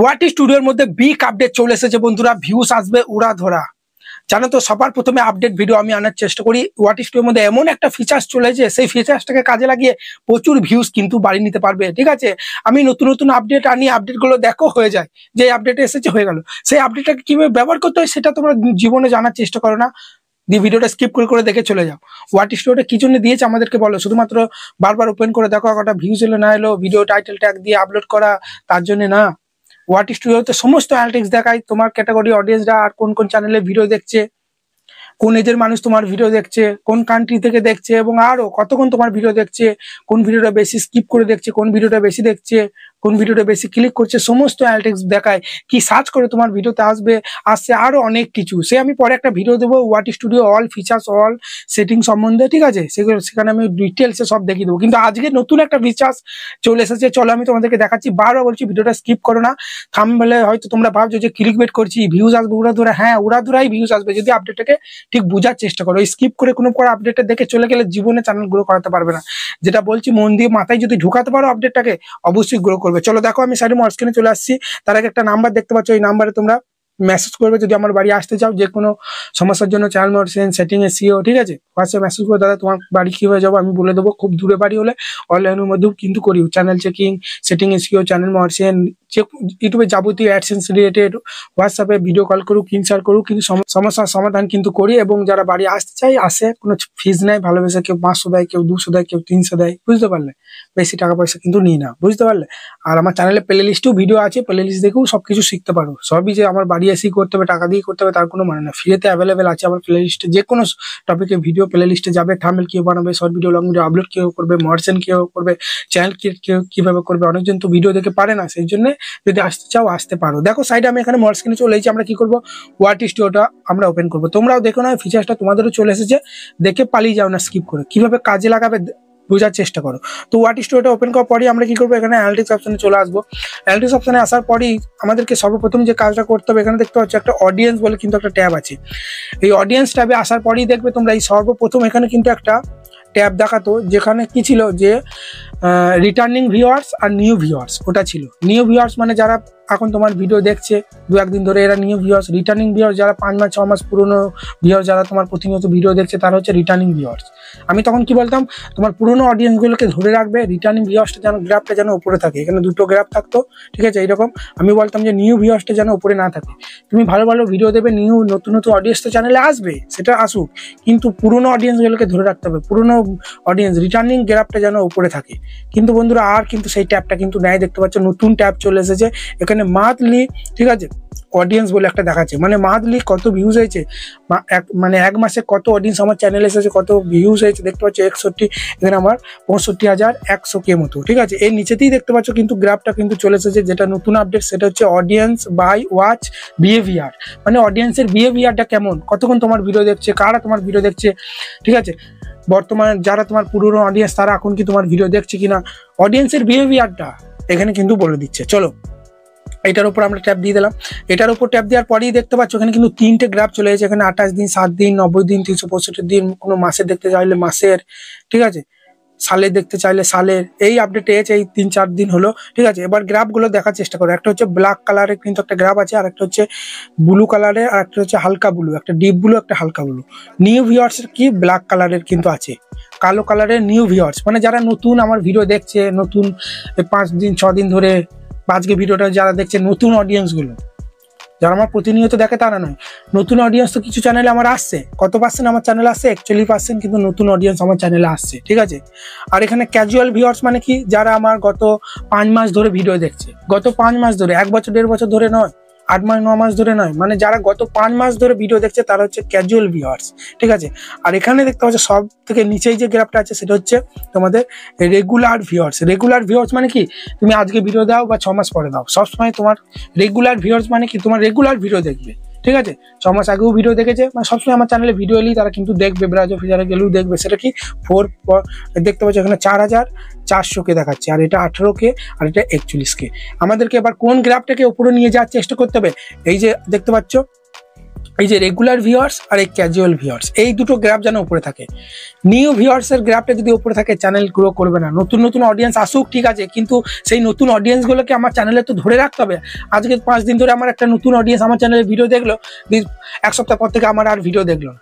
ওয়াটি স্টুডিওর মধ্যে big update চলে এসেছে বন্ধুরা, ভিউজ আসবে উড়াধরা। জানো তো, সবার প্রথমে আপডেট ভিডিও আমি আনার চেষ্টা করি। ওয়াটি স্টুডিওর মধ্যে এমন একটা ফিচার্স চলেছে, সেই ফিচার্সটাকে কাজে লাগিয়ে প্রচুর ভিউজ কিন্তু বাড়িয়ে নিতে পারবে। ঠিক আছে, আমি নতুন নতুন আপডেট আনি, আপডেটগুলো দেখো হয়ে যায়, যে আপডেট এসেছে হয়ে গেল। সেই আপডেটটাকে কিভাবে ব্যবহার করতে হয় সেটা তোমরা জীবনে জানার চেষ্টা করো না, দিয়ে ভিডিওটা স্কিপ করে করে দেখে চলে যাও। ওয়াটি স্টুডিওটা কি জন্য দিয়েছে আমাদেরকে বলো? শুধুমাত্র বারবার ওপেন করে দেখো একটা ভিউজ এলো না এলো, ভিডিও টাইটেল ট্যাগ দিয়ে আপলোড করা, তার জন্য না। ওয়াটি স্টুডিওতে সমস্ত অ্যানালিটিক্স দেখায়, তোমার ক্যাটাগরি অডিয়েন্সরা আর কোন কোন চ্যানেলে ভিডিও দেখছে, কোন এজের মানুষ তোমার ভিডিও দেখছে, কোন কান্ট্রি থেকে দেখছে, এবং আরো কতক্ষণ তোমার ভিডিও দেখছে, কোন ভিডিওটা বেশি স্কিপ করে দেখছে, কোন ভিডিওটা বেশি দেখছে, কোন ভিডিওটা বেশি ক্লিক করছে, সমস্ত অ্যানালিটিক্স দেখায়। কি সার্চ করে তোমার ভিডিওতে আসছে আরো অনেক কিছু। সে আমি পরে একটা ভিডিও দেবো ওয়াটি studio all features all setting সম্বন্ধে, ঠিক আছে? সেখানে আমি ডিটেলসে সব দেখিয়ে দেবো। কিন্তু আজকে নতুন একটা ফিচার্স চলে এসেছে, চলো আমি তোমাদেরকে দেখাচ্ছি। বারবার বলছি ভিডিওটা স্কিপ করো না। থাম্বনেলে হয়তো তোমরা ভাবছো যে ক্লিক বেট করছি, ভিউজ আসবে উড়াধুরা। হ্যাঁ, উড়াধুরাই ভিউজ আসবে যদি আপডেটটাকে ঠিক বোঝার চেষ্টা করো। স্কিপ করে কোনো আপডেটটা দেখে চলে গেলে জীবনে চ্যানেল গ্রো করাতে পারবে না। যেটা বলছি মন দিয়ে মাথায় যদি ঢুকাতে পারো আপডেটটাকে, অবশ্যই গ্রো করবে। চলো দেখো, আমি সাইডে মোর স্ক্রিনে চলে আসছি। তার আগে একটা নাম্বার দেখতে পাচ্ছ, এই নাম্বারে তোমরা মেসেজ করবে যদি আমার বাড়ি আসতে চাও, যে কোনো সমস্যার জন্য। চ্যানেল মোরসেন সেটিং এসিও, ঠিক আছে? হোয়াটসঅ্যাপ মেসেজ করে দাদা তোমার বাড়ি কি হয়ে যাবো, আমি বলে দেবো। খুব দূরে বাড়ি হলে অনলাইনের মধ্যেও কিন্তু করি, চ্যানেল চেকিং, সেটিং এসিও, চ্যানেল মোরসেন, যে ইউটিউবে যাবতীয় অ্যাডসেন্স রিলেটেড হোয়াটসঅ্যাপে ভিডিও কল করুক, ইনসার করুক, কিন্তু সমস্যার সমাধান কিন্তু করি। এবং যারা বাড়ি আসতে চাই আসে, কোনো ফিজ নাই। ভালোবেসে কেউ 500 দেয়, কেউ 200 দেয়, কেউ 300 দেয়, বুঝতে পারলে? বেশি টাকা পয়সা কিন্তু নিই না, বুঝতে পারলে? আর আমার চ্যানেলে প্লে লিস্টেও ভিডিও আছে, প্লে লিস্ট দেখেও সবকিছু শিখতে পারো। সবই যে আমার বাড়ি এসেই করতে হবে, টাকা দিয়ে করতে হবে, তার কোনো মানে না। ফ্রিতে অ্যাভেলেবেল আছে আমার প্লে লিস্টে। যে কোনো টপিকে ভিডিও প্লে লিস্টে যাবে। থাম্বনেল কিভাবে বানাবে, short video, long video upload কিভাবে করবে, মোরসেন কিভাবে করবে, চ্যানেল কিভাবে করবে। অনেকজন তো ভিডিও দেখে পারে না, সেই জন্য যদি আসতে চাও আসতে পারো। দেখো সাইডে আমি এখানে মোর স্ক্রিনে চলে এসেছি। আমরা কি করবো, ওয়াটি স্টুডিওটা আমরা ওপেন করবো। তোমরাও দেখো না, ফিচার্সটা তোমাদেরও চলে এসেছে, দেখে পালিয়ে যাও না স্কিপ করে। কিভাবে কাজে লাগাবে বোঝার চেষ্টা করো। তো ওয়াটি স্টুডিওটা ওপেন করার পরই আমরা কি করবো, এখানে অ্যানালিটিক্স অপশনে চলে আসবো। অ্যানালিটিক্স অপশনে আসার পরই আমাদেরকে সর্বপ্রথম যে কাজটা করতে হবে, এখানে দেখতে পাচ্ছ একটা অডিয়েন্স বলে কিন্তু একটা ট্যাব আছে। এই অডিয়েন্স ট্যাবে আসার পরই দেখবে তোমরা এই সর্বপ্রথম এখানে কিন্তু একটা ট্যাব দেখাতো, যেখানে কি ছিল যে রিটার্নিং ভিউয়ার্স আর নিউ ভিউয়ার্স, ওটা ছিল। নিউ ভিউয়ার্স মানে যারা এখন তোমার ভিডিও দেখছে 2-1 দিন ধরে, এরা নিউ ভিউয়ার্স। রিটার্নিং ভিউয়ার্স যারা 5 মাস 6 মাস পুরনো ভিউয়ার্স, যারা তোমার প্রতিনিয়ত ভিডিও দেখছে, তারা হচ্ছে রিটার্নিং ভিউয়ার্স। আমি তখন কি বলতাম, তোমার পুরনো অডিয়েন্সগুলোকে ধরে রাখবে, রিটার্নিং ভিউয়ার্সটা যেন গ্রাফটা যেন উপরে থাকে। এখানে দুটো গ্রাফ থাকতো, ঠিক আছে? এইরকম আমি বলতাম যে নিউ ভিউয়ার্সটা যেন উপরে না থাকে। তুমি ভালো ভালো ভিডিও দেবে, নতুন নতুন অডিয়েন্স তো চ্যানেলে আসবে, সেটা আসুক, কিন্তু পুরনো অডিয়েন্সগুলোকে ধরে রাখতে হবে। পুরনো অডিয়েন্স রিটার্নিং গ্রাফটা যেন উপরে থাকে। কিন্তু বন্ধুরা আর কিন্তু সেই ট্যাবটা কিন্তু নেয়, দেখতে পাচ্ছ নতুন ট্যাব চলে এসেছে এখানে, মান্থলি, ঠিক আছে? অডিয়েন্স বলে একটা দেখাচ্ছে, মানে মান্থলি কত ভিউজ হয়েছে, মানে এক মাসে কত অডিয়েন্স আমার চ্যানেলে এসেছে, কত ভিউজ হয়েছে। দেখতে পাচ্ছ 61, এখানে আমার 65,100 কে মতো, ঠিক আছে? এর নিচেতেই দেখতে পাচ্ছ কিন্তু গ্রাফটা কিন্তু চলে এসেছে। যেটা নতুন আপডেট সেটা হচ্ছে অডিয়েন্স বাই ওয়াচ বিহেভিয়ার, মানে অডিয়েন্সের বিহেভিয়ারটা কেমন, কতক্ষণ তোমার ভিডিও দেখছে, কারা তোমার ভিডিও দেখছে, ঠিক আছে? বর্তমানে যারা তোমার পুরনো অডিয়েন্স, তারা এখন কি তোমার ভিডিও দেখছে কিনা, অডিয়েন্সের বিহেভিয়ারটা এখানে কিন্তু বলে দিচ্ছে। চলো এটার উপর আমরা ট্যাপ দিয়ে দিলাম। এটার উপর ট্যাপ দেওয়ার পরেই দেখতে পাচ্ছ এখানে কিন্তু 3টে গ্রাফ চলে এসেছে। এখানে 28 দিন, 7 দিন, 90 দিন, 365 দিন, কোনো মাসের দেখতে চাইলে মাসের, ঠিক আছে? সালের দেখতে চাইলে সালের। এই আপডেট এসেছে এই 3-4 দিন হলো, ঠিক আছে? এবার গ্রাফগুলো দেখার চেষ্টা করো। একটা হচ্ছে ব্ল্যাক কালারের কিন্তু একটা গ্রাফ আছে, আর একটা হচ্ছে ব্লু কালারের, আর একটা হচ্ছে হালকা ব্লু, একটা ডিপ ব্লু, একটা হালকা ব্লু। নিউ ভিউয়ার্স কি ব্ল্যাক কালারের কিন্তু আছে, কালো কালারের নিউ ভিউয়ার্স মানে যারা নতুন আমার ভিডিও দেখছে, নতুন 5 দিন 6 দিন ধরে, আজকে ভিডিওটা যারা দেখছে, নতুন অডিয়েন্স গুলো, যারা আমার প্রতিনিয়ত দেখে তারা নয়। নতুন অডিয়েন্স তো কিছু চ্যানেলে আমার আসছে, কত পার্সেন্ট আমার চ্যানেলে আসছে, 41%, কিন্তু নতুন অডিয়েন্স আমার চ্যানেলে আসছে, ঠিক আছে? আর এখানে ক্যাজুয়াল ভিউয়ার্স মানে কি, যারা আমার গত 5 মাস ধরে ভিডিও দেখছে, গত 5 মাস ধরে, 1 বছর 1.5 বছর ধরে নয়, 8 মাস 9 মাস ধরে নয়, মানে যারা গত 5 মাস ধরে ভিডিও দেখছে তারা হচ্ছে ক্যাজুয়াল ভিউয়ার্স, ঠিক আছে? আর এখানে দেখতে পাচ্ছ সব থেকে নিচেই যে গ্রাফটা আছে সেটা হচ্ছে তোমাদের রেগুলার ভিউয়ার্স। রেগুলার ভিউয়ার্স মানে কি, তুমি আজকে ভিডিও দাও বা 6 মাস পরে দাও, সবসময় তোমার রেগুলার ভিউয়ার্স মানে কি, তোমার রেগুলার ভিডিও দেখবে, ঠিক আছে? 6 মাস আগেও ভিডিও দেখেছে, মানে সবসময় আমার চ্যানেলে ভিডিও এলেই তারা কিন্তু দেখবে, ব্রাউজ অফিসারে গেলেও দেখবে। সেটা কি 4 দেখতে পাচ্ছ এখানে 4,400 কে দেখাচ্ছে, আর এটা 18K, আর এটা 41K। আমাদেরকে এবার কোন গ্রাফটাকে উপরে নিয়ে যাওয়ার চেষ্টা করতে হবে, এই যে দেখতে পাচ্ছ এই যে রেগুলার ভিউয়ার্স আর এই ক্যাজুয়াল ভিউয়ার্স, এই দুটো গ্রাফ যেন উপরে থাকে। নিউ ভিউয়ার্সের গ্রাফটা যদি উপরে থাকে চ্যানেল গ্রো করবে না। নতুন নতুন অডিয়েন্স আসুক ঠিক আছে, কিন্তু সেই নতুন অডিয়েন্সগুলোকে আমার চ্যানেলে তো ধরে রাখতে হবে। আজকে 5 দিন ধরে আমার একটা নতুন অডিয়েন্স আমার চ্যানেলে ভিডিও দেখলো, 1 সপ্তাহ পর থেকে আমার আর ভিডিও দেখলো না,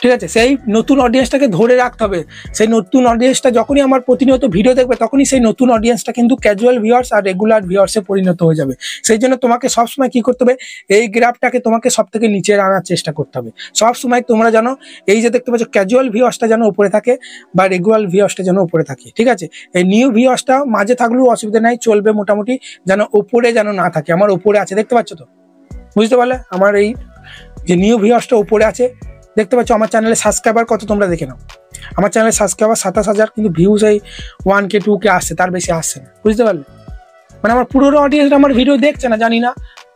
ঠিক আছে। সেই নতুন অডিয়েন্সটাকে ধরে রাখতে হবে। সেই নতুন অডিয়েন্সটা যখনই আমার প্রতিনিয়ত ভিডিও দেখবে তখনই সেই নতুন অডিয়েন্সটা কিন্তু ক্যাজুয়াল ভিউয়ার্স আর রেগুলার ভিউয়ার্সে পরিণত হয়ে যাবে। সেই জন্য তোমাকে সবসময় কি করতে হবে, এই গ্রাফটাকে তোমাকে সব থেকে নিচে আনার চেষ্টা করতে হবে। সবসময় তোমরা জানো এই যে দেখতে পাচ্ছ ক্যাজুয়াল ভিউয়ার্সটা যেন উপরে থাকে বা রেগুলার ভিউয়ার্সটা যেন উপরে থাকে, ঠিক আছে। এই নিউ ভিউয়ার্সটা মাঝে থাকলেও অসুবিধা নাই, চলবে মোটামুটি, যেন উপরে যেন না থাকে। আমার উপরে আছে দেখতে পাচ্ছ তো, বুঝতে পারলে? আমার এই যে নিউ ভিউয়ার্সটা উপরে আছে দেখতে পাচ্ছ। আমার চ্যানেলে সাবস্ক্রাইবার কত তোমরা দেখে নাও। আমার চ্যানেলে সাবস্ক্রাইবার 27,000, কিন্তু ভিউজ এই 1K 2K আসছে, তার বেশি আসছে না, বুঝতে পারলে? মানে আমার পুরো অডিয়েন্সরা আমার ভিডিও দেখছে না, জানি না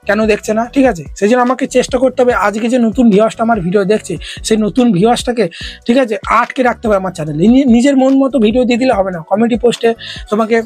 কেন দেখছে না, ঠিক আছে। সেই জন্য আমাকে চেষ্টা করতে হবে আজকে যে নতুন ভিউয়ার্সটা আমার ভিডিও দেখছে সেই নতুন ভিউয়ার্সটাকে ঠিক আছে আটকে রাখতে হবে আমার চ্যানেলে। নিজের মন মতো ভিডিও দিয়ে দিলে হবে না। কমেডি পোস্টে তোমাকে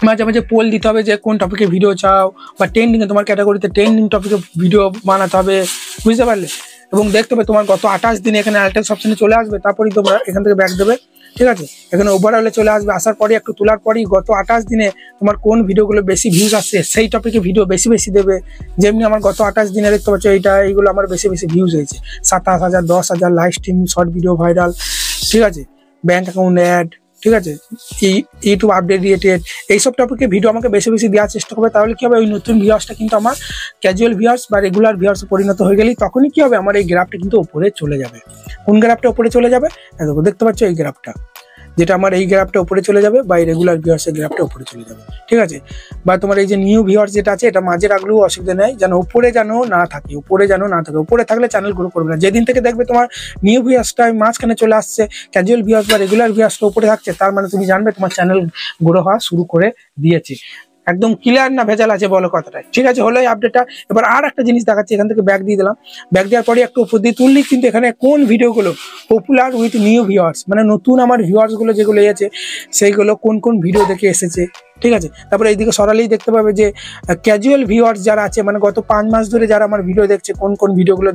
মাঝে মাঝে পোল দিতে হবে যে কোন টপিকে ভিডিও চাও, বা ট্রেন্ডিংয়ে তোমার ক্যাটাগরিতে ট্রেন্ডিং টপিকে ভিডিও বানাতে হবে, বুঝতে পারলে? এবং দেখতে হবে তোমার গত 28 দিনে এখানে অ্যালটেক্স অপশনে চলে আসবে, তারপরেই তোমরা এখান থেকে ব্যাক দেবে, ঠিক আছে। এখানে ওভারঅলে চলে আসবে, আসার পরে একটু তোলার পরেই গত 28 দিনে তোমার কোন ভিডিওগুলো বেশি ভিউজ আসছে সেই টপিকে ভিডিও বেশি বেশি দেবে। যেমনি আমার গত 28 দিনে দেখতে পাচ্ছ এইগুলো আমার বেশি বেশি ভিউজ হয়েছে, 27,000, 10,000 live stream, short video viral, ঠিক আছে, ব্যাঙ্ক অ্যাকাউন্ট অ্যাড, ঠিক আছে, ইউটিউব আপডেট রিলেটেড, এইসব টপিকে ভিডিও আমাকে বেশি বেশি দেওয়ার চেষ্টা করবে। তাহলে কি হবে, ওই নতুন ভিউয়ার্সটা কিন্তু আমার ক্যাজুয়াল ভিউয়ার্স বা রেগুলার ভিউয়ার্সে পরিণত হয়ে গেলেই তখনই কি হবে, আমার এই গ্রাফটা কিন্তু উপরে চলে যাবে। কোন গ্রাফটা উপরে চলে যাবে? দেখতে পাচ্ছ এই গ্রাফটা, যেটা আমার এই গ্রাফটা উপরে চলে যাবে বা এই রেগুলার ভিউয়ার্সের গ্রাফটা উপরে চলে যাবে, ঠিক আছে। বা তোমার এই যে নিউ ভিউয়ার্স যেটা আছে এটা মাঝে রাখলেও অসুবিধা নেই, যেন উপরে যেন না থাকে, উপরে যেন না থাকে। উপরে থাকলে চ্যানেল গ্রো করবে না। যেদিন থেকে দেখবে তোমার নিউ ভিউয়ার্সটা মাঝখানে চলে আসছে, ক্যাজুয়াল ভিউয়ার্স বা রেগুলার ভিউয়ার্সটা উপরে থাকছে, তার মানে তুমি জানবে তোমার চ্যানেল গ্রো হওয়া শুরু করে দিয়েছে। একদম ক্লিয়ার না ভেজাল আছে বলো কথাটা, ঠিক আছে। হলো এই আপডেটটা। এবার আর একটা জিনিস দেখাচ্ছি, এখান থেকে ব্যাক দিয়ে দিলাম। ব্যাক দেওয়ার পরে একটু উপর দিয়ে তুললি কিন্তু এখানে কোন ভিডিওগুলো পপুলার উইথ নিউ ভিউয়ার্স, মানে নতুন আমার ভিউয়ার্সগুলো যেগুলো এসেছে সেইগুলো কোন কোন ভিডিও দেখে এসেছে, ঠিক আছে। তারপরে এইদিকে সরালেই দেখতে পাবে যে ক্যাজুয়াল ভিউয়ার্স যারা আছে, মানে গত 5 মাস ধরে যারা আমার ভিডিও দেখছে, কোন কোন ভিডিওগুলো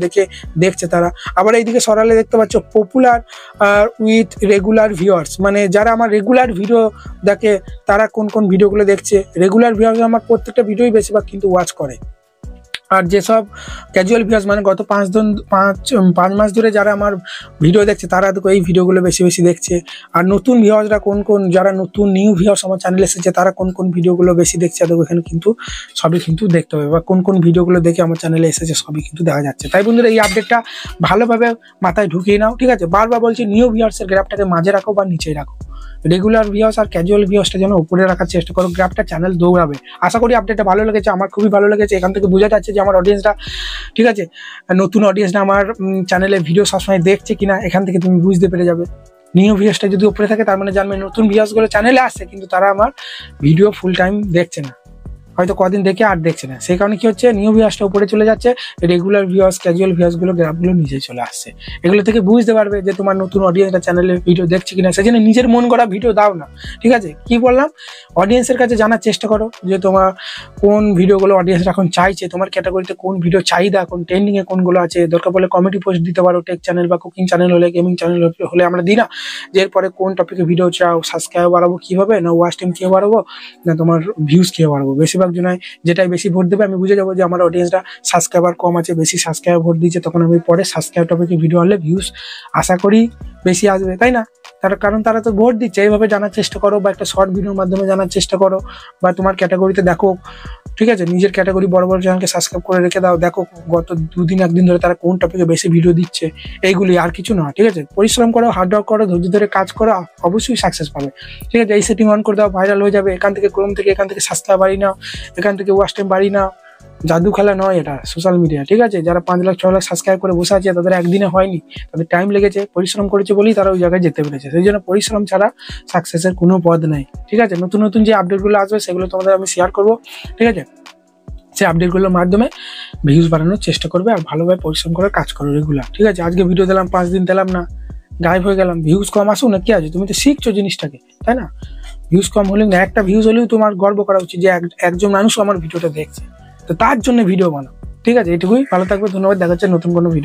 দেখছে তারা। আবার এইদিকে সরালে দেখতে পাচ্ছ পপুলার উইথ রেগুলার ভিউয়ার্স, মানে যারা আমার রেগুলার ভিডিও দেখে তারা কোন কোন ভিডিওগুলো দেখছে। রেগুলার ভিউয়ার্স আমার প্রত্যেকটা ভিডিওই বেশিরভাগ কিন্তু ওয়াচ করে। আর যেসব ক্যাজুয়াল ভিউয়ার্স মানে গত 5 মাস ধরে যারা আমার ভিডিও দেখছে তারা দেখো এই ভিডিওগুলো বেশি বেশি দেখছে। আর নতুন ভিউয়ার্সরা যারা নতুন নিউ ভিউয়ার্স আমার চ্যানেলে এসেছে তারা কোন কোন ভিডিওগুলো বেশি দেখছে, দেখো এখানে কিন্তু সবই কিন্তু দেখতে হবে, বা কোন কোন ভিডিওগুলো দেখে আমার চ্যানেলে এসেছে সবই কিন্তু দেখা যাচ্ছে। তাই বন্ধুরা এই আপডেটটা ভালোভাবে মাথায় ঢুকিয়ে নাও, ঠিক আছে। বারবার বলছি নিউ ভিউয়ার্সের গ্রাফটাকে মাঝে রাখো বা নিচেই রাখো। রেগুলার ভিউয়ার্স আর ক্যাজুয়াল ভিউয়ার্সটা যেন উপরে রাখার চেষ্টা করো, গ্রাফটা চ্যানেল দৌড়াবে। আশা করি আপডেটটা ভালো লেগেছে, আমার খুবই ভালো লেগেছে। এখান থেকে বোঝা যাচ্ছে যে আমার অডিয়েন্সটা, ঠিক আছে, নতুন অডিয়েন্সটা আমার চ্যানেলে ভিডিও সবসময় দেখছে কিনা এখান থেকে তুমি বুঝতে পেরে যাবে। নিউ ভিউয়ার্সটা যদি উপরে থাকে তার মানে জানবে নতুন ভিউয়ার্সগুলো চ্যানেলে আসছে কিন্তু তারা আমার ভিডিও ফুল টাইম দেখছে না, হয়তো কদিন দেখে আর দেখছে না। সেই কারণে কি হচ্ছে, নিউ ভিউয়ার্সটা উপরে চলে যাচ্ছে, রেগুলার ভিউয়ার্স ক্যাজুয়াল ভিউয়ার্সগুলো গ্রাফগুলো নিচে চলে আসছে। এগুলো থেকে বুঝতে পারবে যে তোমার নতুন অডিয়েন্সটা চ্যানেলে ভিডিও দেখছে কিনা। সেই জন্য নিজের মন গড়া ভিডিও দাও না, ঠিক আছে। কি বললাম, অডিয়েন্সের কাছে জানার চেষ্টা করো যে তোমার কোন ভিডিওগুলো অডিয়েন্সরা এখন চাইছে, তোমার ক্যাটাগরিতে কোন ভিডিও চাহিদা, কোন ট্রেন্ডিংয়ে কোনগুলো আছে। দরকার পড়লে কমেডি পোস্ট দিতে পারো, টেক চ্যানেল বা কুকিং চ্যানেল হলে, গেমিং চ্যানেল হলে আমরা দিই না যে এরপরে কোন টপিকে ভিডিও চাও, সাবস্ক্রাইব বাড়াবো কীভাবে, না ওয়াচ টাইম কীভাবে বাড়াবো, না তোমার ভিউজ কীভাবে বাড়াবো। বেশিরভাগ জনায় যেটাই বেশি ভোট দেবে আমি বুঝে যাবো যে আমার অডিয়েন্সরা সাবস্ক্রাইবার কম আছে, বেশি সাবস্ক্রাইবার ভোট দিচ্ছে, তখন আমি পরে সাবস্ক্রাইব টপিকে ভিডিও আনলে ভিউজ আশা করি বেশি আসবে, তাই না। তার কারণ তারা তো ভোট দিচ্ছে। এইভাবে জানার চেষ্টা করো, বা একটা শর্ট ভিডিওর মাধ্যমে জানার চেষ্টা করো, বা তোমার ক্যাটাগরিতে দেখো, ঠিক আছে। নিজের ক্যাটাগরি বড় বড় চ্যানেলকে সাবস্ক্রাইব করে রেখে দাও, দেখো গত 2 দিন 1 দিন ধরে তারা কোন টপিকে বেশি ভিডিও দিচ্ছে। এইগুলি আর কিছু না, ঠিক আছে। পরিশ্রম করো, হার্ডওয়ার্ক করো, ধৈর্য ধরে কাজ করো, অবশ্যই সাকসেস পাবে, ঠিক আছে। এই সেটিং অন করে দাও, ভাইরাল হয়ে যাবে। এখান থেকে ক্রোম থেকে এখান থেকে সাবস্ক্রাইব বাড়ি নাও, এখান থেকে ওয়াচ টাইম বাড়ি নাও। জাদু খেলা নয় এটা, সোশ্যাল মিডিয়া, ঠিক আছে। যারা 5 লাখ 6 লাখ সাবস্ক্রাইব করে বসে আছে তাদের একদিনে হয়নি, তাদের টাইম লেগেছে, পরিশ্রম করেছে বলেই তারা ওই জায়গায় যেতে পেরেছে। সেই জন্য পরিশ্রম ছাড়া সাকসেসের কোনো পথ নেই, ঠিক আছে। নতুন নতুন যে আপডেটগুলো আসবে সেগুলো তোমাদের আমি শেয়ার করবো, ঠিক আছে। সেই আপডেটগুলোর মাধ্যমে ভিউজ বাড়ানোর চেষ্টা করবে আর ভালোভাবে পরিশ্রম করে কাজ করো রেগুলার, ঠিক আছে। আজকে ভিডিও দিলাম, 5 দিন দিলাম না, গায়েব হয়ে গেলাম, ভিউজ কম আসুক না, কি আছে, তুমি তো শিখছো জিনিসটাকে, তাই না। ভিউজ কম হলেও না, একটা ভিউজ হলেও তোমার গর্ব করা উচিত যে একজন মানুষ আমার ভিডিওটা দেখছে, তো তার জন্য ভিডিও বানাও, ঠিক আছে, এটুকুই। ভালো থাকবে, ধন্যবাদ, দেখা হচ্ছে নতুন কোনো ভিডিও।